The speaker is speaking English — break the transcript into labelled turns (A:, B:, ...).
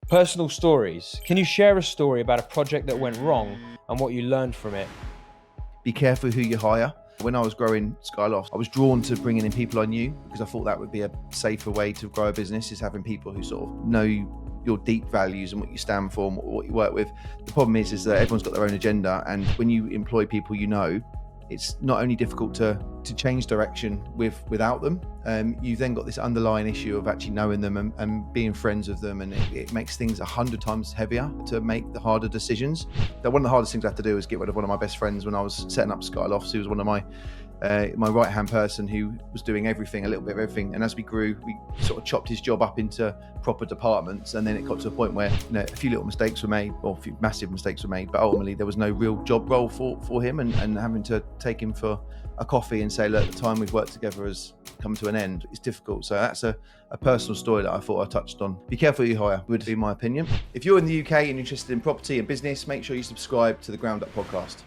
A: Personal stories. Can you share a story about a project that went wrong and what you learned from it?
B: Be careful who you hire. When I was growing Skyloft, I was drawn to bringing in people I knew because I thought that would be a safer way to grow a business, is having people who sort of know your deep values and what you stand for and what you work with. The problem is that everyone's got their own agenda, and when you employ people you know, it's not only difficult to change direction without them. You've then got this underlying issue of actually knowing them and being friends with them, and it makes things 100 times heavier to make the harder decisions. One of the hardest things I had to do was get rid of one of my best friends when I was setting up Skylofts. He was one of my right-hand person who was doing everything, a little bit of everything. And as we grew, we sort of chopped his job up into proper departments. And then it got to a point where, a few little mistakes were made, or a few massive mistakes were made, but ultimately there was no real job role for him, and having to take him for a coffee and say, look, the time we've worked together has come to an end. It's difficult. So that's a personal story that I thought I touched on. Be careful who you hire, would be my opinion. If you're in the UK and interested in property and business, make sure you subscribe to the Ground Up podcast.